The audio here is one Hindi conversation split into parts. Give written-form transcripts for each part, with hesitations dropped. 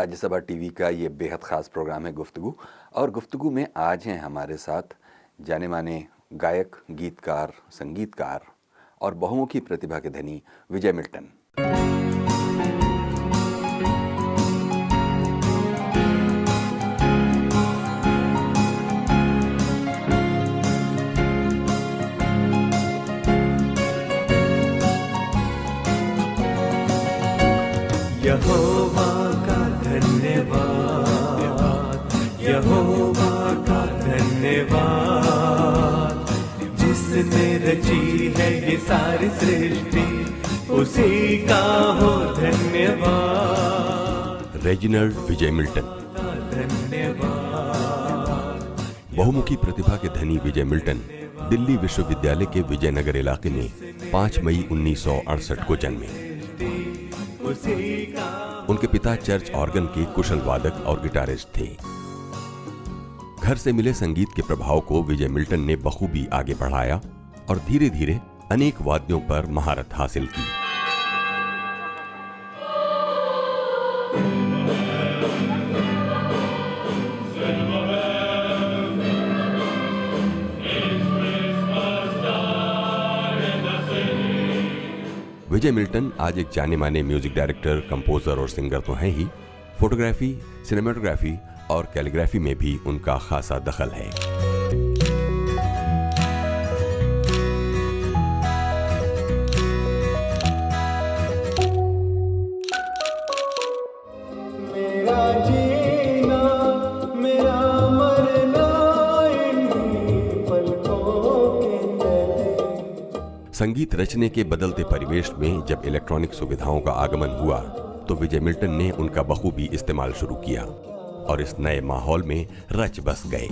राज्यसभा टीवी का ये बेहद ख़ास प्रोग्राम है गुफ्तगू। और गुफ्तगू में आज हैं हमारे साथ जाने माने गायक, गीतकार, संगीतकार और बहुमुखी प्रतिभा के धनी विजय मिल्टन। यहोवा का धन्यवाद, यहोवा का धन्यवाद, जिसने रची है ये सारी सृष्टि, उसी का हो धन्यवाद। रेजिनाल्ड विजय मिल्टन। धन्यवाद। बहुमुखी प्रतिभा के धनी विजय मिल्टन दिल्ली विश्वविद्यालय के विजयनगर इलाके में 5 मई 1968 को जन्मे। उनके पिता चर्च ऑर्गन के कुशल वादक और गिटारिस्ट थे। घर से मिले संगीत के प्रभाव को विजय मिल्टन ने बखूबी आगे बढ़ाया और धीरे धीरे अनेक वाद्यों पर महारत हासिल की। विजय मिल्टन आज एक जाने माने म्यूजिक डायरेक्टर, कंपोजर और सिंगर तो हैं ही, फोटोग्राफी, सिनेमेटोग्राफी और कैलीग्राफी में भी उनका खासा दखल है। मेरा जीना, मेरा मरना इन्हीं पलकों के तले। संगीत रचने के बदलते परिवेश में जब इलेक्ट्रॉनिक सुविधाओं का आगमन हुआ तो विजय मिल्टन ने उनका बखूबी इस्तेमाल शुरू किया और इस नए माहौल में रच बस गए।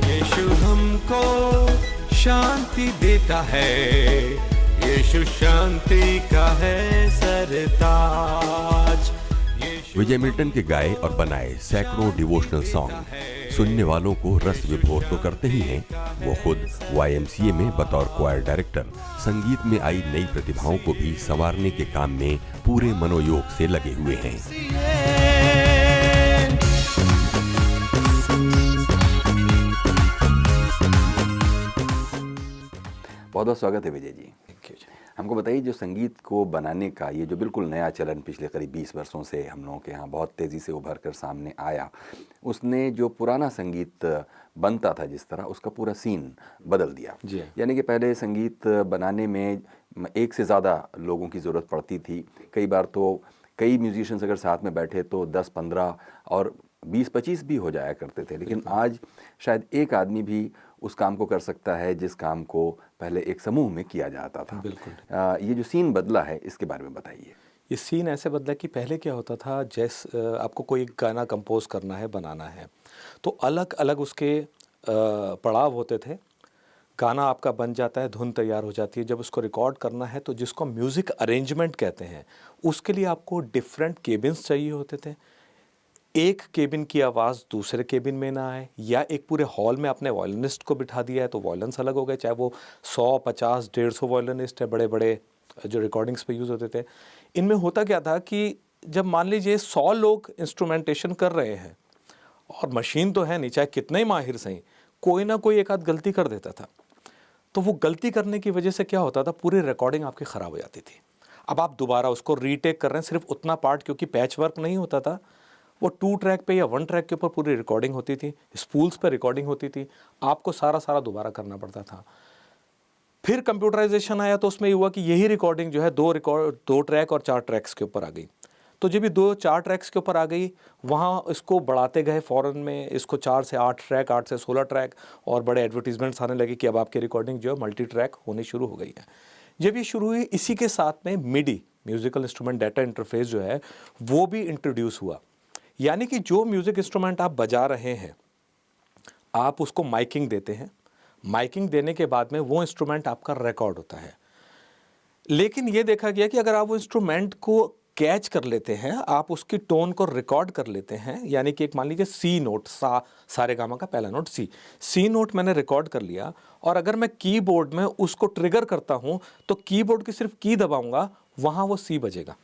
यीशु हमको शांति देता है, यीशु शांति का है सरताज। विजय मिल्टन के गाए और बनाए सैकड़ों डिवोशनल सॉन्ग सुनने वालों को रस विभोर तो करते ही हैं, वो खुद YMCA में बतौर क्वायर डायरेक्टर संगीत में आई नई प्रतिभाओं को भी संवारने के काम में पूरे मनोयोग से लगे हुए हैं। बहुत बहुत स्वागत है विजय जी। हमको बताइए, जो संगीत को बनाने का ये जो बिल्कुल नया चलन पिछले करीब 20 वर्षों से हम लोगों के यहाँ बहुत तेज़ी से उभर कर सामने आया, उसने जो पुराना संगीत बनता था जिस तरह, उसका पूरा सीन बदल दिया। यानी कि पहले संगीत बनाने में एक से ज़्यादा लोगों की ज़रूरत पड़ती थी। कई बार तो कई म्यूजिशियंस अगर साथ में बैठे तो 10-15 और 20-25 भी हो जाया करते थे। लेकिन आज शायद एक आदमी भी उस काम को कर सकता है जिस काम को पहले एक समूह में किया जाता था। बिल्कुल। ये जो सीन बदला है इसके बारे में बताइए। ये सीन ऐसे बदला कि पहले क्या होता था, जैसे आपको कोई गाना कंपोज करना है, बनाना है, तो अलग अलग उसके पड़ाव होते थे। गाना आपका बन जाता है, धुन तैयार हो जाती है। जब उसको रिकॉर्ड करना है तो जिसको म्यूज़िक अरेंजमेंट कहते हैं, उसके लिए आपको डिफरेंट केबिन्स चाहिए होते थे। एक केबिन की आवाज़ दूसरे केबिन में ना आए, या एक पूरे हॉल में आपने वायलिनिस्ट को बिठा दिया है तो वायलिन्स अलग हो गए, चाहे वो 100, 50, 150 वायलिनिस्ट है, बड़े बड़े जो रिकॉर्डिंग्स पे यूज़ होते थे। इनमें होता क्या था कि जब मान लीजिए 100 लोग इंस्ट्रूमेंटेशन कर रहे हैं और मशीन तो है नहीं, चाहे कितने ही माहिर सही, कोई ना कोई एक आध गलती कर देता था। तो वो गलती करने की वजह से क्या होता था, पूरी रिकॉर्डिंग आपकी ख़राब हो जाती थी। अब आप दोबारा उसको रीटेक कर रहे हैं, सिर्फ उतना पार्ट, क्योंकि पैच वर्क नहीं होता था, वो 2 ट्रैक पे या 1 ट्रैक के ऊपर पूरी रिकॉर्डिंग होती थी, स्पूल्स पे रिकॉर्डिंग होती थी, आपको सारा दोबारा करना पड़ता था। फिर कंप्यूटराइजेशन आया तो उसमें हुआ कि यही रिकॉर्डिंग जो है 2 ट्रैक और 4 ट्रैक्स के ऊपर आ गई। तो जब ये 2-4 ट्रैक्स के ऊपर आ गई, वहाँ इसको बढ़ाते गए फ़ौरन में, इसको 4 से 8 ट्रैक, 8 से 16 ट्रैक, और बड़े एडवर्टीजमेंट्स आने लगे कि अब आपकी रिकॉर्डिंग जो है मल्टी ट्रैक होनी शुरू हो गई है। जब ये शुरू हुई, इसी के साथ में मिडी, म्यूज़िकल इंस्ट्रूमेंट डाटा इंटरफेस जो है वो भी इंट्रोड्यूस हुआ। यानी कि जो म्यूज़िक इंस्ट्रूमेंट आप बजा रहे हैं, आप उसको माइकिंग देते हैं, माइकिंग देने के बाद में वो इंस्ट्रूमेंट आपका रिकॉर्ड होता है। लेकिन ये देखा गया कि अगर आप वो इंस्ट्रूमेंट को कैच कर लेते हैं, आप उसकी टोन को रिकॉर्ड कर लेते हैं, यानी कि एक मान लीजिए सी नोट, सारे गामा का पहला नोट सी नोट मैंने रिकॉर्ड कर लिया, और अगर मैं कीबोर्ड में उसको ट्रिगर करता हूं तो कीबोर्ड की सिर्फ की दबाऊंगा, वहां वो सी बजेगा।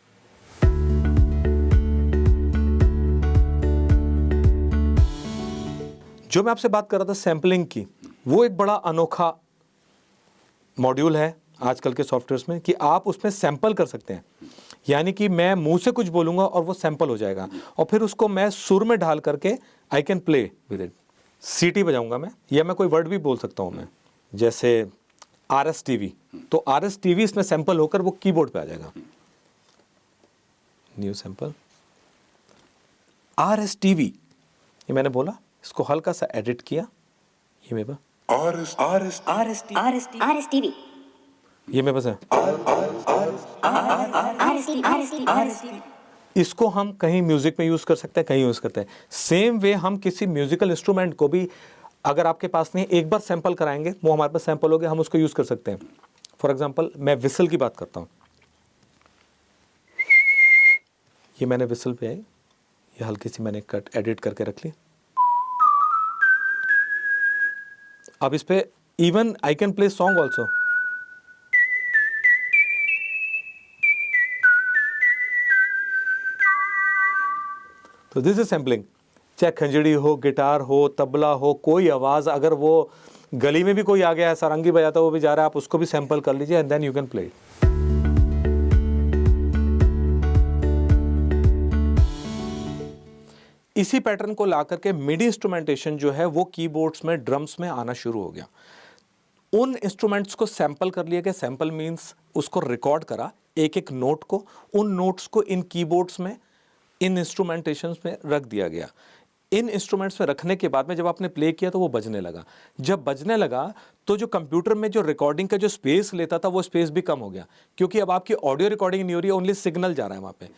जो मैं आपसे बात कर रहा था सैम्पलिंग की, वो एक बड़ा अनोखा मॉड्यूल है आजकल के सॉफ्टवेयर्स में कि आप उसमें सैंपल कर सकते हैं, यानी कि मैं मुंह से कुछ बोलूंगा और वो सैंपल हो जाएगा, और फिर उसको मैं सुर में ढाल करके I can play with it. सीटी बजाऊंगा मैं, या मैं कोई वर्ड भी बोल सकता हूं मैं, जैसे RSTV, तो RSTV इसमें सैंपल होकर वो कीबोर्ड पे आ जाएगा। न्यू सैंपल RSTV, ये मैंने बोला, इसको हल्का सा एडिट किया, ये मेरे पास RSTV. ये मेरे पास है। RSTV. इसको हम कहीं म्यूजिक में यूज कर सकते हैं, कहीं यूज करते हैं। सेम वे हम किसी म्यूजिकल इंस्ट्रूमेंट को भी, अगर आपके पास नहीं, एक बार सैंपल कराएंगे, वो हमारे पास सैंपल हो गया, हम उसको यूज कर सकते हैं। फॉर एग्जांपल मैं विसल की बात करता हूं, ये मैंने विसल पे आई, ये हल्की सी मैंने कट एडिट करके रख ली। अब इस पे even I can play song also. तो दिस इज सैम्पलिंग। चाहे खंजड़ी हो, गिटार हो, तबला हो, कोई आवाज, अगर वो गली में भी कोई आ गया है, सारंगी बजाता वो भी जा रहा है, आप उसको भी सैंपल कर लीजिए and then you can play it. इसी पैटर्न को ला करके मिडी इंस्ट्रूमेंटेशन जो है वो कीबोर्ड्स में, ड्रम्स में आना शुरू हो गया। उन इंस्ट्रूमेंट्स को सैंपल कर लिया गया, सैंपल मींस उसको रिकॉर्ड करा, एक एक नोट को, उन नोट्स को इन कीबोर्ड्स में, इन इंस्ट्रूमेंटेशंस में रख दिया गया। इन इंस्ट्रूमेंट्स में रखने के बाद में जब आपने प्ले किया तो वो बजने लगा। जब बजने लगा तो जो कंप्यूटर में जो रिकॉर्डिंग का जो स्पेस लेता था वो स्पेस भी कम हो गया, क्योंकि अब आपकी ऑडियो रिकॉर्डिंग नहीं हो रही है, ओनली सिग्नल जा रहा है वहाँ पे।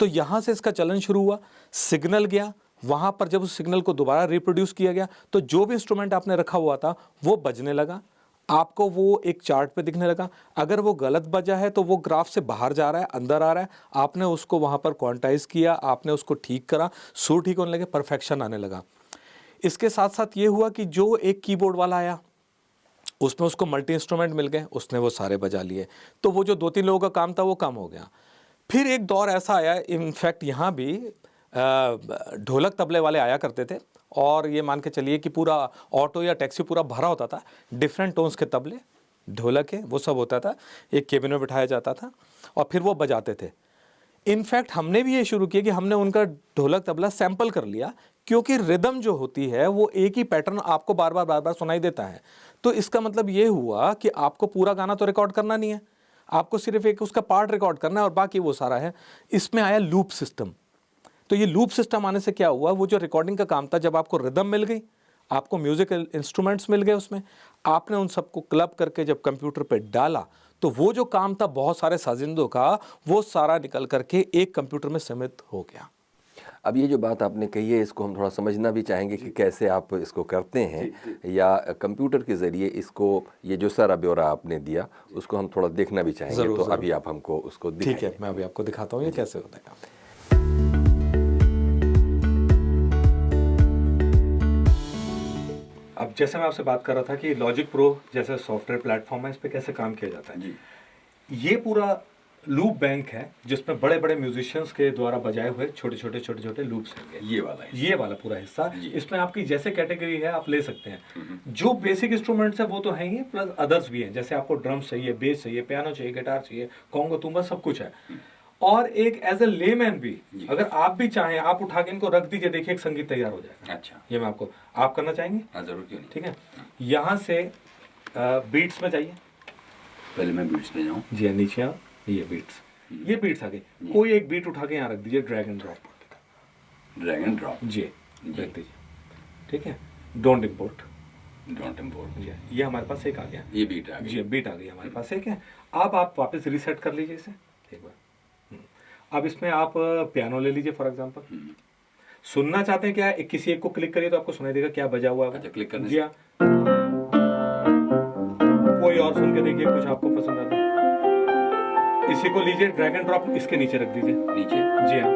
तो यहाँ से इसका चलन शुरू हुआ, सिग्नल गया, वहाँ पर जब उस सिग्नल को दोबारा रिप्रोड्यूस किया गया तो जो भी इंस्ट्रूमेंट आपने रखा हुआ था वो बजने लगा, आपको वो एक चार्ट पे दिखने लगा। अगर वो गलत बजा है तो वो ग्राफ से बाहर जा रहा है, अंदर आ रहा है, आपने उसको वहाँ पर क्वांटाइज किया, आपने उसको ठीक करा, सुर ठीक होने लगे, परफेक्शन आने लगा। इसके साथ साथ ये हुआ कि जो एक कीबोर्ड वाला आया उसमें उसको मल्टी इंस्ट्रूमेंट मिल गए, उसने वो सारे बजा लिए, तो वो जो 2-3 लोगों का काम था वो कम हो गया। फिर एक दौर ऐसा आया, इनफैक्ट यहाँ भी ढोलक तबले वाले आया करते थे, और ये मान के चलिए कि पूरा ऑटो या टैक्सी पूरा भरा होता था, डिफरेंट टोन्स के तबले, ढोलक है, वो सब होता था, एक केबिन में बिठाया जाता था और फिर वो बजाते थे। इनफैक्ट हमने भी ये शुरू किया कि हमने उनका ढोलक तबला सैंपल कर लिया, क्योंकि रिदम जो होती है वो एक ही पैटर्न आपको बार बार सुनाई देता है। तो इसका मतलब ये हुआ कि आपको पूरा गाना तो रिकॉर्ड करना नहीं है, आपको सिर्फ एक उसका पार्ट रिकॉर्ड करना है और बाकी वो सारा है। इसमें आया लूप सिस्टम। तो ये लूप सिस्टम आने से क्या हुआ, वो जो रिकॉर्डिंग का काम था, जब आपको रिदम मिल गई, आपको म्यूजिकल इंस्ट्रूमेंट्स मिल गए, उसमें आपने उन सबको क्लब करके जब कंप्यूटर पे डाला तो वो जो काम था बहुत सारे साजिंदों का, वो सारा निकल करके एक कंप्यूटर में सीमित हो गया। अब ये जो बात आपने कही है इसको हम थोड़ा समझना भी चाहेंगे कि कैसे आप इसको करते हैं, या कंप्यूटर के ज़रिए इसको, ये जो सारा ब्यौरा आपने दिया उसको हम थोड़ा देखना भी चाहेंगे। ज़रूर, तो ज़रूर। अभी आप हमको उसको ठीक है, दिखाइए। मैं अभी आपको दिखाता हूँ ये कैसे होता है। अब जैसे मैं आपसे बात कर रहा था कि लॉजिक प्रो जैसे सॉफ्टवेयर प्लेटफॉर्म है, इस पे कैसे काम किया जाता है। ये पूरा लूप बैंक है जिसमें बड़े बड़े म्यूजिशियंस के द्वारा बजाए हुए छोटे छोटे लूप्स हैं। ये वाला पूरा हिस्सा, इसमें आपकी जैसे कैटेगरी है आप ले सकते हैं। जो बेसिक इंस्ट्रूमेंट्स है वो तो है ही, प्लस अदर्स भी हैं, जैसे आपको ड्रम्स चाहिए, बेस चाहिए, पियानो चाहिए, गिटार चाहिए, कॉन्गो तुम्बा, सब कुछ है। और एक एज ए लेमैन भी, अगर आप भी चाहें, आप उठा के इनको रख दीजिए, देखिए एक संगीत तैयार हो जाएगा। अच्छा, ये मैं आपको, आप करना चाहेंगे? हाँ जरूर, क्यों नहीं। ठीक है, यहाँ से बीट्स में जाइए। पहले मैं बीट्स में जाऊँ। जी, नीचे आओ, ये बीट्स, ये बीट्स आ गई। कोई एक बीट उठा के यहाँ रख दीजिए, ड्रैग एंड ड्रॉप। जी, रख दीजिए। ठीक है, डोंट इम्पोर्ट। जी, ये हमारे पास एक आ गया, ये बीट आ गई। जी बीट आ गई हमारे पास एक है। अब आप वापस रिसेट कर लीजिए इसे एक बार। अब इसमें आप पियानो ले लीजिए फॉर एग्जांपल। सुनना चाहते हैं क्या, किसी एक को क्लिक करिए तो आपको सुनाई देगा क्या बजा हुआ है। अच्छा, क्लिक करने जी हाँ, कोई और सुन के देखिए, कुछ आपको पसंद आता है। इसी को लीजिए, ड्रैग एंड ड्रॉप इसके नीचे रख दीजिए। नीचे जी हाँ,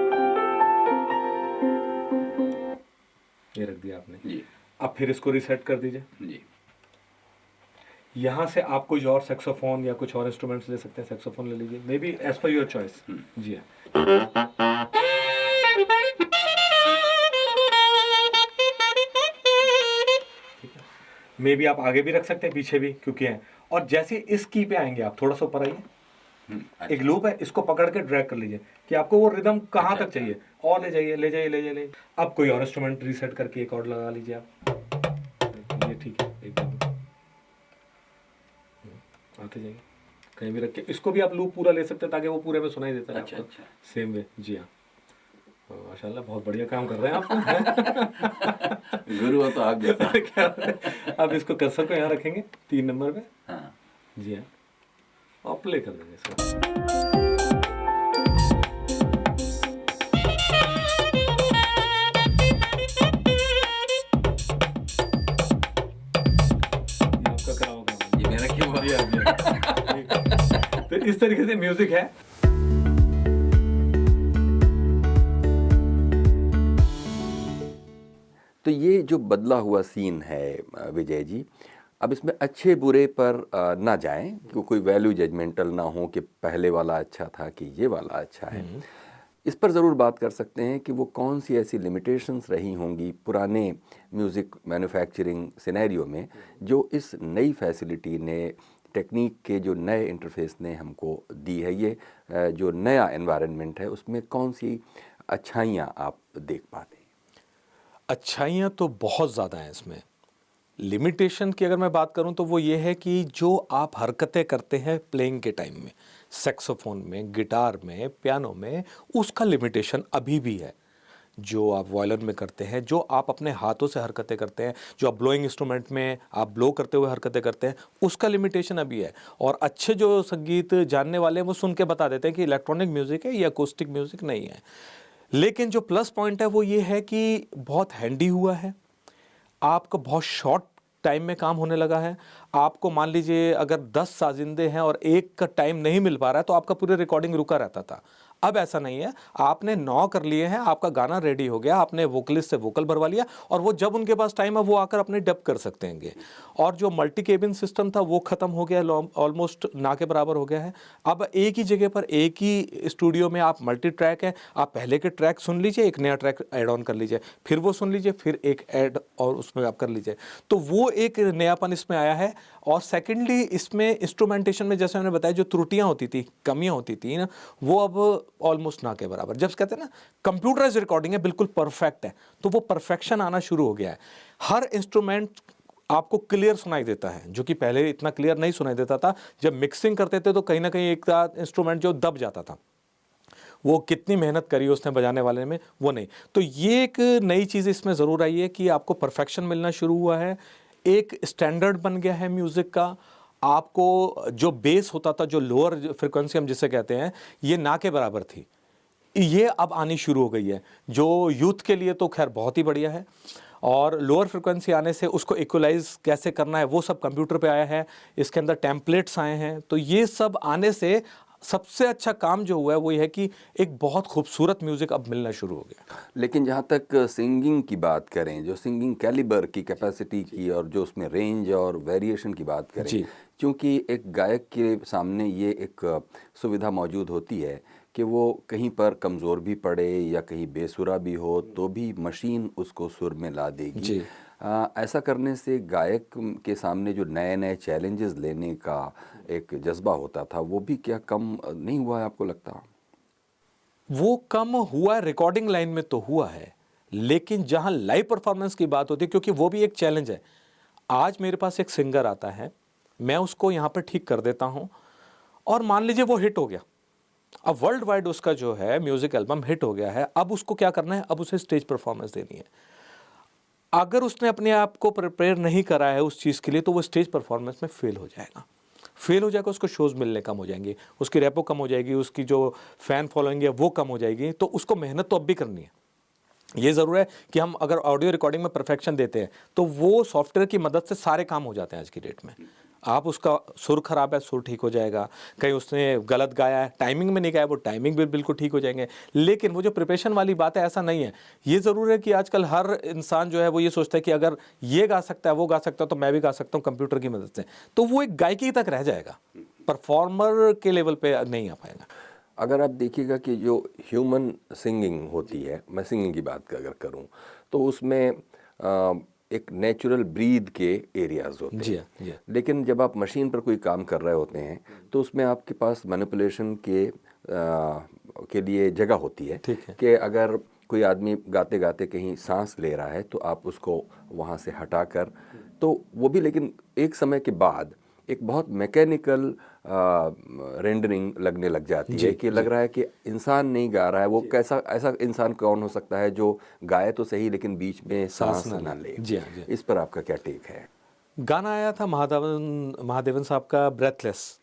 ये रख दिया आपने जी अब फिर इसको रिसेट कर दीजिए। जी। यहाँ से आप कोई और सैक्सोफोन या कुछ और इंस्ट्रूमेंट्स ले सकते हैं, सैक्सोफोन ले लीजिए, may be as per your choice. जी हाँ, मे बी आप आगे भी रख सकते हैं, पीछे भी, क्योंकि है। और जैसे इस की पे आएंगे आप, थोड़ा सा ऊपर आइए, एक लूप है, इसको पकड़ के ड्रैग कर लीजिए कि आपको वो रिदम कहाँ तक चाहिए, और ले जाइए ले जाइए ले जाइए ले। अब कोई और इंस्ट्रूमेंट रीसेट करके एक और लगा लीजिए आप। ये ठीक है, एकदम आते जाइए, कहीं भी रख के इसको भी आप लूप पूरा ले सकते हैं ताकि वो पूरे में सुनाई देता है। अच्छा, आपको अच्छा। Same way. जी हाँ, माशाल्लाह बहुत बढ़िया काम कर रहे हैं आप। गुरु हो तो आप जैसा। क्या अब इसको कर्सर को यहाँ रखेंगे 3 नंबर पे। हाँ जी हाँ, और प्ले कर देंगे इसको। ये आपका करा होगा। ये मेरा क्यों जी हाँ, जी हाँ। तो इस तरीके से म्यूजिक है। तो ये जो बदला हुआ सीन है विजय जी, अब इसमें अच्छे बुरे पर ना जाएं कि कोई वैल्यू जजमेंटल ना हो कि पहले वाला अच्छा था कि ये वाला अच्छा है। इस पर ज़रूर बात कर सकते हैं कि वो कौन सी ऐसी लिमिटेशंस रही होंगी पुराने म्यूज़िक मैन्युफैक्चरिंग सिनेरियो में जो इस नई फैसिलिटी ने, टेक्निक के जो नए इंटरफेस ने हमको दी है। ये जो नया एनवायरनमेंट है उसमें कौन सी अच्छाइयाँ आप देख पाते हैं? अच्छाइयाँ तो बहुत ज़्यादा हैं इसमें। लिमिटेशन की अगर मैं बात करूं तो वो ये है कि जो आप हरकतें करते हैं प्लेइंग के टाइम में, सैक्सोफोन में, गिटार में, पियानो में, उसका लिमिटेशन अभी भी है। जो आप वायलिन में करते हैं, जो आप अपने हाथों से हरकतें करते हैं, जो आप ब्लोइंग इंस्ट्रूमेंट में आप ब्लो करते हुए हरकतें करते हैं, उसका लिमिटेशन अभी है। और अच्छे जो संगीत जानने वाले हैं वो सुन के बता देते हैं कि इलेक्ट्रॉनिक म्यूज़िक है या अकॉस्टिक म्यूज़िक नहीं है। लेकिन जो प्लस पॉइंट है वो ये है कि बहुत हैंडी हुआ है, आपका बहुत शॉर्ट टाइम में काम होने लगा है। आपको मान लीजिए अगर 10 साजिंदे हैं और एक का टाइम नहीं मिल पा रहा है तो आपका पूरी रिकॉर्डिंग रुका रहता था। अब ऐसा नहीं है, आपने 9 कर लिए हैं, आपका गाना रेडी हो गया, आपने वोकलिस्ट से वोकल भरवा लिया और वो जब उनके पास टाइम है वो आकर अपने डब कर सकते हैं। और जो मल्टी केबिन सिस्टम था वो ख़त्म हो गया, ऑलमोस्ट ना के बराबर हो गया है। अब एक ही जगह पर एक ही स्टूडियो में आप मल्टी ट्रैक है, आप पहले के ट्रैक सुन लीजिए, एक नया ट्रैक ऐड ऑन कर लीजिए, फिर वो सुन लीजिए, फिर एक ऐड और उसमें आप कर लीजिए। तो वो एक नयापन इसमें आया है। और सेकेंडली इसमें इंस्ट्रूमेंटेशन में जैसे मैंने बताया जो त्रुटियां होती थी, कमियां होती थी ना, वो अब ऑलमोस्ट ना के बराबर। जब कहते हैं ना कंप्यूटराइज रिकॉर्डिंग है, बिल्कुल परफेक्ट है, तो वो परफेक्शन आना शुरू हो गया है। हर इंस्ट्रूमेंट आपको क्लियर सुनाई देता है, जो कि पहले इतना क्लियर नहीं सुनाई देता था। जब मिक्सिंग करते थे तो कहीं ना कहीं एक इंस्ट्रूमेंट जो दब जाता था, वो कितनी मेहनत करी उसने बजाने वाले में, वो नहीं। तो ये एक नई चीज़ इसमें ज़रूर आई है कि आपको परफेक्शन मिलना शुरू हुआ है, एक स्टैंडर्ड बन गया है म्यूज़िक का। आपको जो बेस होता था, जो लोअर फ्रिक्वेंसी हम जिसे कहते हैं, ये ना के बराबर थी, ये अब आनी शुरू हो गई है, जो यूथ के लिए तो खैर बहुत ही बढ़िया है। और लोअर फ्रिक्वेंसी आने से उसको इक्वलाइज कैसे करना है वो सब कंप्यूटर पे आया है, इसके अंदर टेम्पलेट्स आए हैं। तो ये सब आने से सबसे अच्छा काम जो हुआ है वो ये है कि एक बहुत खूबसूरत म्यूज़िक अब मिलना शुरू हो गया। लेकिन जहाँ तक सिंगिंग की बात करें, जो सिंगिंग कैलिबर की, कैपेसिटी की, और जो उसमें रेंज और वेरिएशन की बात करें, क्योंकि एक गायक के सामने ये एक सुविधा मौजूद होती है कि वो कहीं पर कमज़ोर भी पड़े या कहीं बेसुरा भी हो तो भी मशीन उसको सुर में ला देगी। ऐसा करने से गायक के सामने जो नए नए चैलेंजेस लेने का एक जज्बा होता था वो भी क्या कम नहीं हुआ है, आपको लगता? वो कम हुआ, रिकॉर्डिंग लाइन में तो हुआ है, लेकिन जहां लाइव परफॉर्मेंस की बात होती है, क्योंकि वो भी एक चैलेंज है। आज मेरे पास एक सिंगर आता है, मैं उसको यहाँ पर ठीक कर देता हूँ और मान लीजिए वो हिट हो गया। अब वर्ल्ड वाइड उसका जो है म्यूजिक एल्बम हिट हो गया है, अब उसको क्या करना है, अब उसे स्टेज परफॉर्मेंस देनी है। अगर उसने अपने आप को प्रिपेयर नहीं करा है उस चीज़ के लिए तो वो स्टेज परफॉर्मेंस में फेल हो जाएगा। फेल हो जाएगा, उसको शोज़ मिलने कम हो जाएंगे, उसकी रेपो कम हो जाएगी, उसकी जो फ़ैन फॉलोइंग है वो कम हो जाएगी। तो उसको मेहनत तो अब भी करनी है। ये ज़रूर है कि हम अगर ऑडियो रिकॉर्डिंग में परफेक्शन देते हैं तो वो सॉफ्टवेयर की मदद से सारे काम हो जाते हैं आज की डेट में। आप उसका सुर खराब है, सुर ठीक हो जाएगा, कहीं उसने गलत गाया है, टाइमिंग में नहीं गाया, वो टाइमिंग भी बिल्कुल ठीक हो जाएंगे। लेकिन वो जो प्रिपरेशन वाली बात है, ऐसा नहीं है। ये ज़रूर है कि आजकल हर इंसान जो है वो ये सोचता है कि अगर ये गा सकता है, वो गा सकता है, तो मैं भी गा सकता हूँ कंप्यूटर की मदद से, तो वो एक गायकी तक रह जाएगा, परफॉर्मर के लेवल पे नहीं आ पाएगा। अगर आप देखिएगा कि जो ह्यूमन सिंगिंग होती है, मैं सिंगिंग की बात अगर करूं तो उसमें एक नेचुरल ब्रीद के एरियाज होते जी हैं। हाँ, जी हाँ। लेकिन जब आप मशीन पर कोई काम कर रहे होते हैं तो उसमें आपके पास मैनिपुलेशन के लिए जगह होती है ठीक है। कि अगर कोई आदमी गाते गाते कहीं सांस ले रहा है तो आप उसको वहाँ से हटाकर, तो वो भी, लेकिन एक समय के बाद एक बहुत मैकेनिकल रेंडरिंग लगने लग जाती है कि लग रहा है कि इंसान नहीं गा रहा है। वो कैसा, ऐसा इंसान कौन हो सकता है जो गाए तो सही लेकिन बीच में सांस ना ले। जी हाँ, जी हाँ। इस पर आपका क्या टेक है? गाना आया था महादेवन साहब का ब्रेथलेस,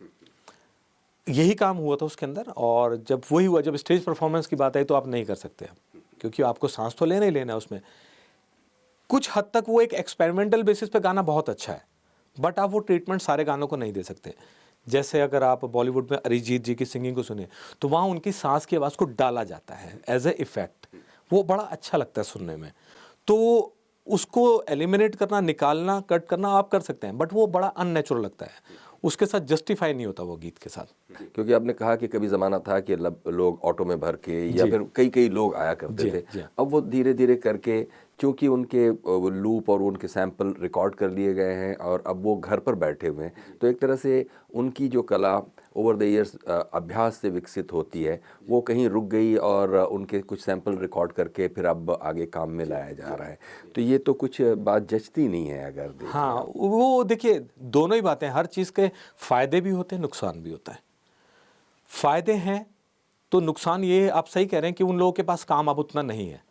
यही काम हुआ था उसके अंदर। और जब वही हुआ, जब स्टेज परफॉर्मेंस की बात आई तो आप नहीं कर सकते, क्योंकि आपको सांस तो लेना ही लेना है उसमें। कुछ हद तक वो एक एक्सपेरिमेंटल बेसिस पे गाना बहुत अच्छा है, बट आप वो ट्रीटमेंट सारे गानों को नहीं दे सकते। जैसे अगर आप बॉलीवुड में अरिजीत जी की सिंगिंग को सुने तो वहाँ उनकी सांस की आवाज़ को डाला जाता है एज ए इफेक्ट, वो बड़ा अच्छा लगता है सुनने में। तो उसको एलिमिनेट करना, निकालना, कट करना आप कर सकते हैं, बट वो बड़ा अननेचुरल लगता है, उसके साथ जस्टिफाई नहीं होता वो गीत के साथ। क्योंकि आपने कहा कि कभी ज़माना था कि लोग ऑटो में भर के या फिर कई कई लोग आया करते जी, थे। जी। अब वो धीरे धीरे करके, चूँकि उनके लूप और उनके सैंपल रिकॉर्ड कर लिए गए हैं और अब वो घर पर बैठे हुए हैं, तो एक तरह से उनकी जो कला ओवर द ईयर्स अभ्यास से विकसित होती है, वो कहीं रुक गई और उनके कुछ सैंपल रिकॉर्ड करके फिर अब आगे काम में लाया जा रहा है। तो ये तो कुछ बात जचती नहीं है अगर देखें। हाँ, वो देखिए दोनों ही बातें, हर चीज़ के फ़ायदे भी होते हैं, नुकसान भी होता है। फ़ायदे हैं तो नुकसान ये, आप सही कह रहे हैं कि उन लोगों के पास काम अब उतना नहीं है।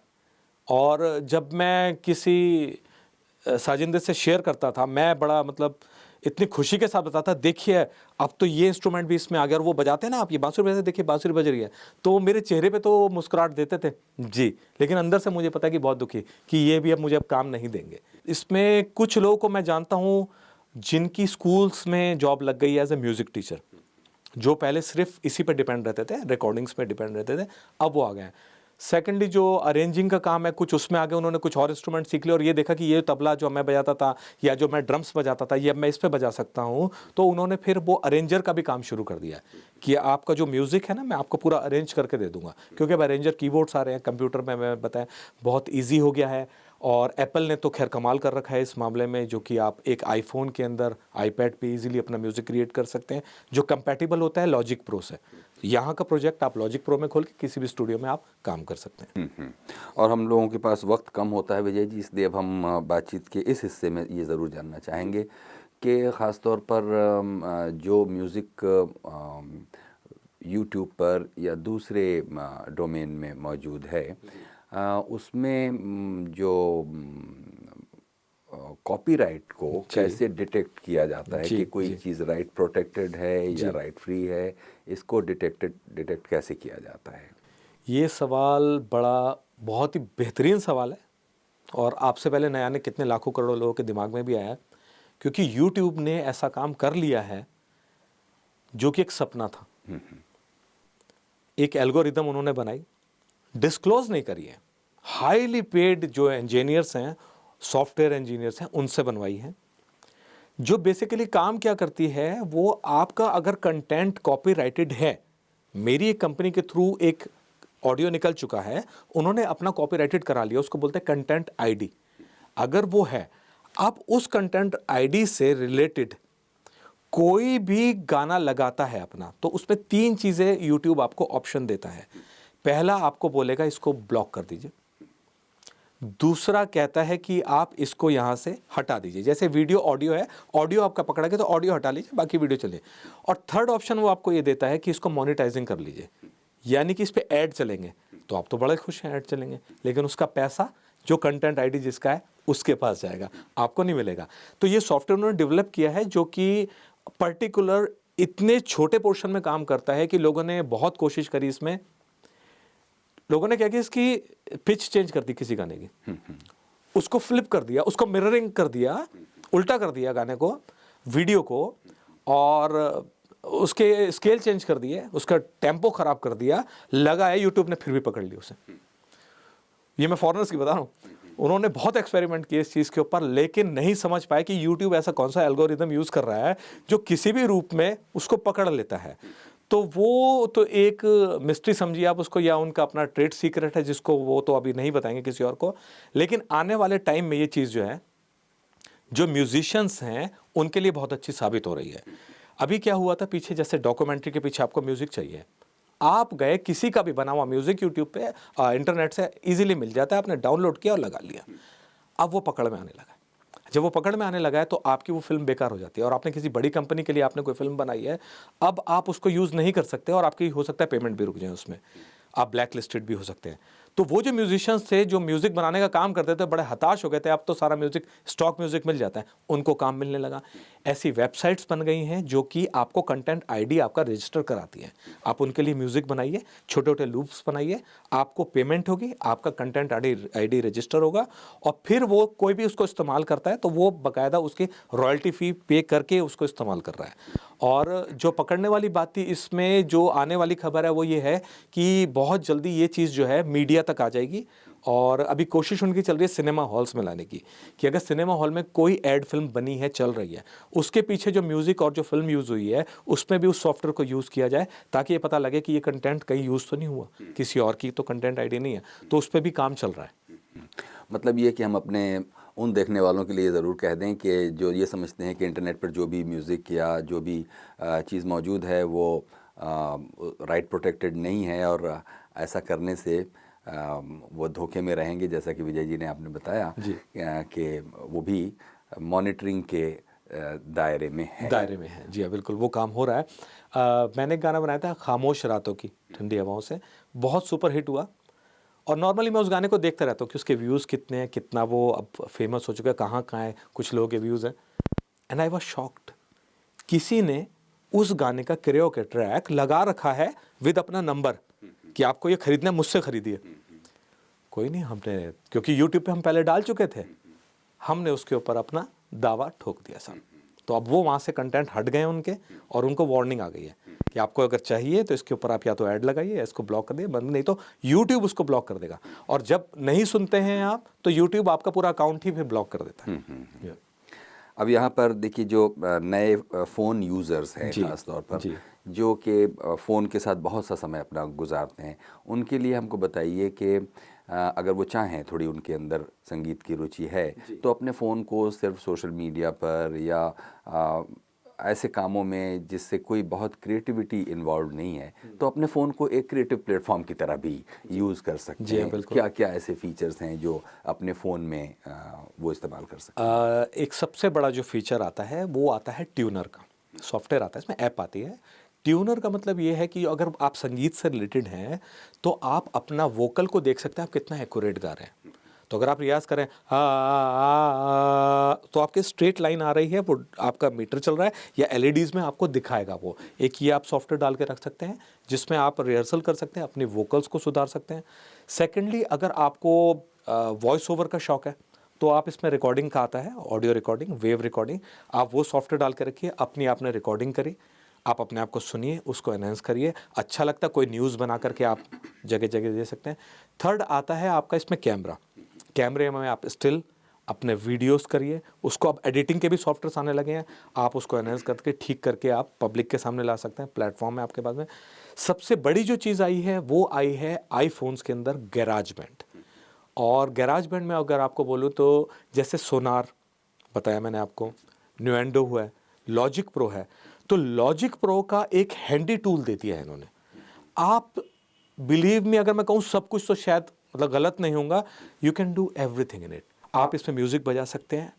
और जब मैं किसी साजिंदे से शेयर करता था, मैं बड़ा मतलब इतनी खुशी के साथ बताता, देखिए अब तो ये इंस्ट्रूमेंट भी इसमें आ गया, और वो बजाते हैं ना, आप ये बांसुरी बजाते, देखिए बांसुरी बज रही है, तो मेरे चेहरे पे तो वो मुस्कुराहट देते थे जी, लेकिन अंदर से मुझे पता है कि बहुत दुखी, कि ये भी अब मुझे अब काम नहीं देंगे। इसमें कुछ लोगों को मैं जानता हूँ जिनकी स्कूल्स में जॉब लग गई एज ए म्यूज़िक टीचर, जो पहले सिर्फ इसी पे डिपेंड रहते थे, रिकॉर्डिंग्स पे डिपेंड रहते थे, अब वो आ गए हैं। सेकेंडली जो अरेंजिंग का काम है, कुछ उसमें आगे उन्होंने कुछ और इंस्ट्रूमेंट सीख लिया और ये देखा कि ये तबला जो मैं बजाता था या जो मैं ड्रम्स बजाता था, ये अब मैं इस पे बजा सकता हूँ, तो उन्होंने फिर वो अरेंजर का भी काम शुरू कर दिया कि आपका जो म्यूज़िक है ना, मैं आपको पूरा अरेंज करके दे दूंगा, क्योंकि अब अरेंजर कीबोर्ड्स आ रहे हैं कंप्यूटर में, मैं बताएं बहुत ईजी हो गया है। और एप्पल ने तो खैर कमाल कर रखा है इस मामले में, जो कि आप एक आईफोन के अंदर, आईपैड पे इजीली अपना म्यूज़िक क्रिएट कर सकते हैं, जो कंपैटिबल होता है लॉजिक प्रो से। यहाँ का प्रोजेक्ट आप लॉजिक प्रो में खोल के किसी भी स्टूडियो में आप काम कर सकते हैं। और हम लोगों के पास वक्त कम होता है विजय जी, इसलिए अब हम बातचीत के इस हिस्से में ये ज़रूर जानना चाहेंगे कि ख़ास तौर पर जो म्यूज़िक यूट्यूब पर या दूसरे डोमेन में मौजूद है, उसमें जो कॉपीराइट को कैसे डिटेक्ट किया जाता है कि कोई चीज़ राइट प्रोटेक्टेड है या राइट फ्री है, इसको डिटेक्ट कैसे किया जाता है? ये सवाल बड़ा बहुत ही बेहतरीन सवाल है, और आपसे पहले नया ने कितने लाखों करोड़ों लोगों के दिमाग में भी आया, क्योंकि यूट्यूब ने ऐसा काम कर लिया है जो कि एक सपना था। एक एल्गोरिदम उन्होंने बनाई, डिस्क्लोज नहीं करी है, हाईली पेड जो इंजीनियर्स हैं, सॉफ्टवेयर इंजीनियर्स हैं, उनसे बनवाई है, जो बेसिकली काम क्या करती है, वो आपका अगर कंटेंट कॉपीराइटेड है, मेरी एक कंपनी के थ्रू एक ऑडियो निकल चुका है, उन्होंने अपना कॉपीराइटेड करा लिया, उसको बोलते हैं कंटेंट आईडी। अगर वो है, आप उस कंटेंट आईडी से रिलेटेड कोई भी गाना लगाता है अपना, तो उसमें 3 चीज़ें यूट्यूब आपको ऑप्शन देता है। पहला आपको बोलेगा इसको ब्लॉक कर दीजिए, दूसरा कहता है कि आप इसको यहाँ से हटा दीजिए, जैसे वीडियो ऑडियो है, ऑडियो आपका पकड़ा गया तो ऑडियो हटा लीजिए, बाकी वीडियो चले। और थर्ड ऑप्शन वो आपको ये देता है कि इसको मोनेटाइजिंग कर लीजिए, यानी कि इस पे ऐड चलेंगे, तो आप तो बड़े खुश हैं ऐड चलेंगे, लेकिन उसका पैसा जो कंटेंट आईडी जिसका है उसके पास जाएगा, आपको नहीं मिलेगा। तो ये सॉफ्टवेयर उन्होंने डेवलप किया है जो कि पर्टिकुलर इतने छोटे पोर्शन में काम करता है कि लोगों ने बहुत कोशिश करी इसमें। लोगों ने क्या किया, इसकी पिच चेंज कर दी किसी गाने की, उसको फ्लिप कर दिया, उसको मिररिंग कर दिया, उल्टा कर दिया गाने को, वीडियो को और उसके स्केल चेंज कर दिए, उसका टेम्पो ख़राब कर दिया, लगाया, यूट्यूब ने फिर भी पकड़ लिया उसे। ये मैं फॉरेनर्स की बता रहा हूँ, उन्होंने बहुत एक्सपेरिमेंट किए इस चीज़ के ऊपर, लेकिन नहीं समझ पाए कि यूट्यूब ऐसा कौन सा एल्गोरिदम यूज़ कर रहा है जो किसी भी रूप में उसको पकड़ लेता है। तो वो तो एक मिस्ट्री समझिए आप उसको, या उनका अपना ट्रेड सीक्रेट है जिसको वो तो अभी नहीं बताएंगे किसी और को। लेकिन आने वाले टाइम में ये चीज़ जो है, जो म्यूजिशियंस हैं उनके लिए बहुत अच्छी साबित हो रही है। अभी क्या हुआ था पीछे, जैसे डॉक्यूमेंट्री के पीछे आपको म्यूज़िक चाहिए, आप गए, किसी का भी बना हुआ म्यूज़िक यूट्यूब पे इंटरनेट से इजीली मिल जाता है, आपने डाउनलोड किया और लगा लिया। अब वो पकड़ में आने लगा है। जब वो पकड़ में आने लगा है तो आपकी वो फिल्म बेकार हो जाती है, और आपने किसी बड़ी कंपनी के लिए आपने कोई फिल्म बनाई है, अब आप उसको यूज़ नहीं कर सकते, और आपकी हो सकता है पेमेंट भी रुक जाए उसमें, आप ब्लैक लिस्टेड भी हो सकते हैं। तो वो जो म्यूजिशियंस थे जो म्यूज़िक बनाने का काम करते थे, बड़े हताश हो गए थे, अब तो सारा म्यूज़िक स्टॉक म्यूज़िक मिल जाता है, उनको काम मिलने लगा। ऐसी वेबसाइट्स बन गई हैं जो कि आपको कंटेंट आईडी आपका रजिस्टर कराती है, आप उनके लिए म्यूज़िक बनाइए, छोटे छोटे लूप्स बनाइए, आपको पेमेंट होगी, आपका कंटेंट आईडी रजिस्टर होगा, और फिर वो कोई भी उसको इस्तेमाल करता है तो वो बाकायदा उसकी रॉयल्टी फ़ी पे करके उसको इस्तेमाल कर रहा है। और जो पकड़ने वाली बात थी इसमें, जो आने वाली खबर है वो ये है कि बहुत जल्दी ये चीज़ जो है मीडिया तक आ जाएगी, और अभी कोशिश उनकी चल रही है सिनेमा हॉल्स में लाने की, कि अगर सिनेमा हॉल में कोई एड फिल्म बनी है, चल रही है, उसके पीछे जो म्यूज़िक और जो फिल्म यूज़ हुई है उसमें भी उस सॉफ्टवेयर को यूज़ किया जाए, ताकि ये पता लगे कि ये कंटेंट कहीं यूज़ तो नहीं हुआ, किसी और की तो कंटेंट आईडी नहीं है, तो उस पर भी काम चल रहा है। मतलब ये कि हम अपने उन देखने वालों के लिए ज़रूर कह दें कि जो ये समझते हैं कि इंटरनेट पर जो भी म्यूज़िक या जो भी चीज़ मौजूद है वो राइट प्रोटेक्टेड नहीं है, और ऐसा करने से वो धोखे में रहेंगे, जैसा कि विजय जी ने आपने बताया कि वो भी मॉनिटरिंग के दायरे में है। जी हाँ, बिल्कुल वो काम हो रहा है। मैंने एक गाना बनाया था खामोश रातों की ठंडी हवाओं से, बहुत सुपर हिट हुआ, और नॉर्मली मैं उस गाने को देखता रहता हूँ कि उसके व्यूज़ कितने हैं, कितना वो अब फेमस हो चुका है, कहाँ कहाँ है, कुछ लोगों के व्यूज़ हैं। एंड आई वाज शॉक्ड, किसी ने उस गाने का कैरियोके ट्रैक लगा रखा है विद अपना नंबर कि आपको ये खरीदना है, मुझसे खरीदिए। कोई नहीं, हमने, क्योंकि यूट्यूब पे हम पहले डाल चुके थे, हमने उसके ऊपर अपना दावा ठोक दिया सब। तो अब वो वहाँ से कंटेंट हट गए उनके, और उनको वार्निंग आ गई है कि आपको अगर चाहिए तो इसके ऊपर आप या तो ऐड लगाइए या इसको ब्लॉक कर दिए, बंद नहीं तो यूट्यूब उसको ब्लॉक कर देगा, और जब नहीं सुनते हैं आप तो यूट्यूब आपका पूरा अकाउंट ही फिर ब्लॉक कर देता है। अब यहाँ पर देखिए, जो नए फ़ोन यूज़र्स हैं ख़ास तौर पर, जो कि फ़ोन के साथ बहुत सा समय अपना गुजारते हैं, उनके लिए हमको बताइए कि अगर वो चाहें, थोड़ी उनके अंदर संगीत की रुचि है, तो अपने फ़ोन को सिर्फ सोशल मीडिया पर या ऐसे कामों में जिससे कोई बहुत क्रिएटिविटी इन्वॉल्व नहीं है, तो अपने फ़ोन को एक क्रिएटिव प्लेटफॉर्म की तरह भी यूज़ कर सकते हैं। क्या क्या ऐसे फीचर्स हैं जो अपने फ़ोन में वो इस्तेमाल कर सकते हैं? एक सबसे बड़ा जो फीचर आता है वो आता है ट्यूनर का, सॉफ्टवेयर आता है, इसमें ऐप आती है। ट्यूनर का मतलब ये है कि अगर आप संगीत से रिलेटेड हैं तो आप अपना वोकल को देख सकते हैं, आप कितना एक्यूरेट गा रहे हैं। तो अगर आप रियाज़ करें तो आपके स्ट्रेट लाइन आ रही है, वो आपका मीटर चल रहा है, या एलईडीज़ में आपको दिखाएगा वो। एक ये आप सॉफ्टवेयर डाल के रख सकते हैं जिसमें आप रिहर्सल कर सकते हैं, अपने वोकल्स को सुधार सकते हैं। सेकेंडली, अगर आपको वॉइस ओवर का शौक़ है तो आप इसमें रिकॉर्डिंग का आता है, ऑडियो रिकॉर्डिंग, वेव रिकॉर्डिंग, आप वो सॉफ्टवेयर डाल के रखिए, अपनी आपने रिकॉर्डिंग करी, आप अपने आप को सुनिए, उसको एनहेंस करिए, अच्छा लगता है कोई न्यूज़ बना करके आप जगह जगह दे सकते हैं। थर्ड आता है आपका इसमें कैमरे में आप स्टिल अपने वीडियोस करिए, उसको अब एडिटिंग के भी सॉफ्टवेयर्स आने लगे हैं, आप उसको एनहेंस करके ठीक करके आप पब्लिक के सामने ला सकते हैं, प्लेटफॉर्म है आपके पास में। सबसे बड़ी जो चीज़ आई है वो आई है आईफोन्स के अंदर गैराज बैंड। और गैराज बैंड में अगर आपको बोलूँ तो जैसे सोनार बताया मैंने आपको, न्यूएंडो हुआ है, लॉजिक प्रो है, तो लॉजिक प्रो का एक हैंडी टूल दे दिया है इन्होंने। आप बिलीव मी, अगर मैं कहूँ सब कुछ तो शायद मतलब गलत नहीं होगा, you can do everything in it. आप इसमें म्यूजिक बजा सकते हैं,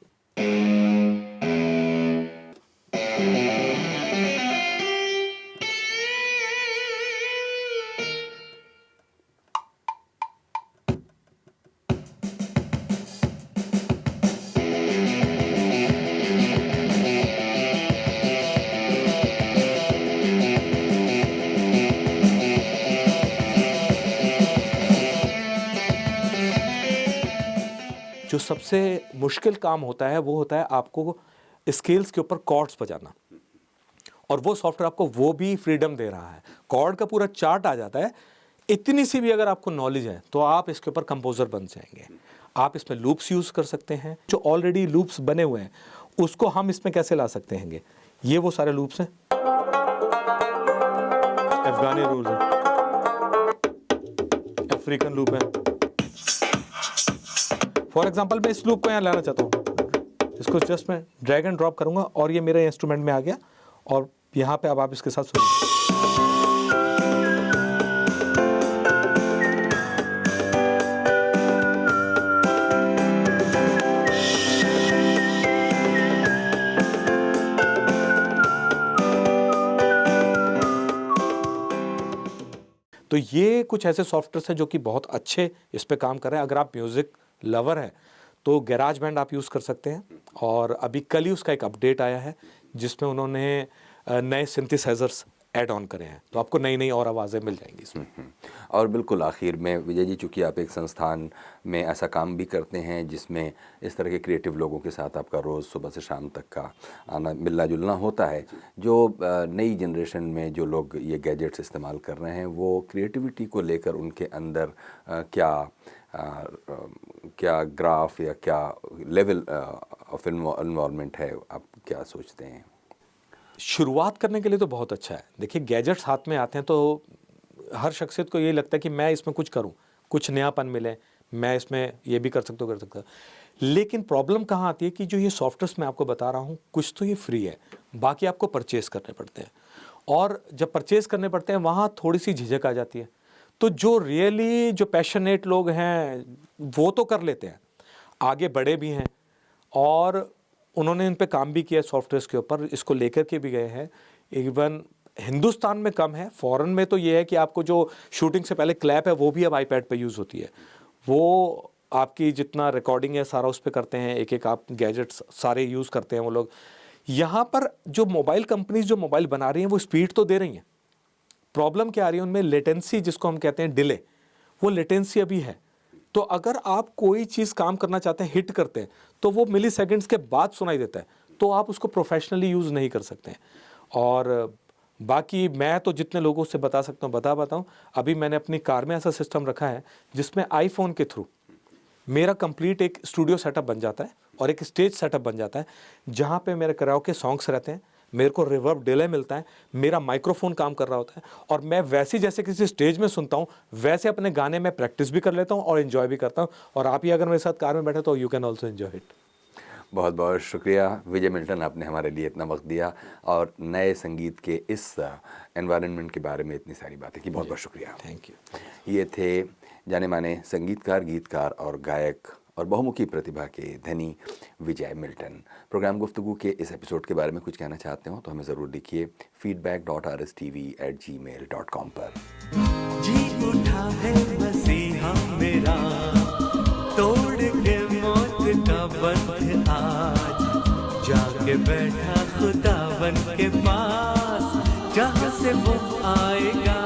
जो सबसे मुश्किल काम होता है वो होता है आपको स्केल्स के ऊपर कॉर्ड्स बजाना, और वो सॉफ्टवेयर आपको वो भी फ्रीडम दे रहा है। कॉर्ड का पूरा चार्ट आ जाता है। इतनी सी भी अगर आपको नॉलेज है तो आप इसके ऊपर कंपोजर बन जाएंगे। आप इसमें लूप्स यूज़ कर सकते हैं, जो ऑलरेडी लूप्स बने हुए हैं उसको हम इसमें कैसे ला सकते हैं। ये वो सारे लूप्स हैं, अफगानी रूल है, अफ्रीकन लूप है। फॉर एग्जांपल मैं इस लूप को यहाँ लाना चाहता हूँ, इसको जस्ट मैं ड्रैग एंड ड्रॉप करूँगा और ये मेरे इंस्ट्रूमेंट में आ गया, और यहाँ पे अब आप इसके साथ सुनिए। तो ये कुछ ऐसे सॉफ्टवेयर हैं जो कि बहुत अच्छे इस पे काम कर रहे हैं। अगर आप म्यूज़िक लवर हैं तो गैराज बैंड आप यूज़ कर सकते हैं, और अभी कल ही उसका एक अपडेट आया है जिसमें उन्होंने नए सिंथेसाइजर्स ऐड ऑन करे हैं, तो आपको नई नई और आवाज़ें मिल जाएंगी इसमें। और बिल्कुल आखिर में विजय जी, चूँकि आप एक संस्थान में ऐसा काम भी करते हैं जिसमें इस तरह के क्रिएटिव लोगों के साथ आपका रोज़ सुबह से शाम तक का आना मिलना जुलना होता है, जो नई जनरेशन में जो लोग ये गैजेट्स इस्तेमाल कर रहे हैं वो क्रिएटिविटी को लेकर उनके अंदर क्या ग्राफ या क्या लेवल ऑफ इन्वॉल्वमेंट है, आप क्या सोचते हैं? शुरुआत करने के लिए तो बहुत अच्छा है। देखिए, गैजेट्स हाथ में आते हैं तो हर शख्सियत को ये लगता है कि मैं इसमें कुछ करूं, कुछ नयापन मिले, मैं इसमें ये भी कर सकता हूँ। लेकिन प्रॉब्लम कहाँ आती है कि जो ये सॉफ्टवेयर्स मैं आपको बता रहा हूँ, कुछ तो ये फ्री है, बाकी आपको परचेज़ करने पड़ते हैं, और जब परचेज़ करने पड़ते हैं वहाँ थोड़ी सी झिझक आ जाती है। तो जो रियली जो पैशनेट लोग हैं वो तो कर लेते हैं, आगे बढ़े भी हैं, और उन्होंने इन पे काम भी किया सॉफ्टवेयर्स के ऊपर, इसको लेकर के भी गए हैं। इवन हिंदुस्तान में कम है, फॉरेन में तो ये है कि आपको जो शूटिंग से पहले क्लैप है वो भी अब आईपैड पे यूज़ होती है। वो आपकी जितना रिकॉर्डिंग है सारा उस पे करते हैं, एक एक आप गैजेट्स सारे यूज़ करते हैं वो लोग। यहाँ पर जो मोबाइल कंपनीज जो मोबाइल बना रही हैं वो स्पीड तो दे रही हैं, प्रॉब्लम क्या आ रही है उनमें, लेटेंसी जिसको हम कहते हैं डिले, वो लेटेंसी अभी है। तो अगर आप कोई चीज़ काम करना चाहते हैं, हिट करते हैं, तो वो मिली सेकेंड्स के बाद सुनाई देता है, तो आप उसको प्रोफेशनली यूज़ नहीं कर सकते हैं। और बाकी मैं तो जितने लोगों से बता सकता हूँ बता हूँ। अभी मैंने अपनी कार में ऐसा सिस्टम रखा है जिसमें आईफोन के थ्रू मेरा कंप्लीट एक स्टूडियो सेटअप बन जाता है और एक स्टेज सेटअप बन जाता है, जहाँ पे मेरे कराओके सॉन्ग्स रहते हैं, मेरे को रिवर्ब डिले मिलता है, मेरा माइक्रोफोन काम कर रहा होता है, और मैं वैसे जैसे किसी स्टेज में सुनता हूँ वैसे अपने गाने में प्रैक्टिस भी कर लेता हूँ और एंजॉय भी करता हूँ। और आप ही अगर मेरे साथ कार में बैठे तो you can also enjoy it. बहुत बहुत शुक्रिया विजय मिल्टन, आपने हमारे लिए इतना वक्त दिया और नए संगीत के इस एनवायरनमेंट के बारे में इतनी सारी बातें की। बहुत बहुत शुक्रिया। Thank you. ये थे जाने माने संगीतकार, गीतकार और गायक और बहुमुखी प्रतिभा के धनी विजय मिल्टन। प्रोग्राम गुफ्तगू के इस एपिसोड के बारे में कुछ कहना चाहते हो तो हमें ज़रूर लिखिए feedback.rstv@gmail.com पर। जी उठा है मसीहा मेरा, तोड़ के मौत का बंध आज, जाके बैठा खुदावन के पास, जहाँ से वो आएगा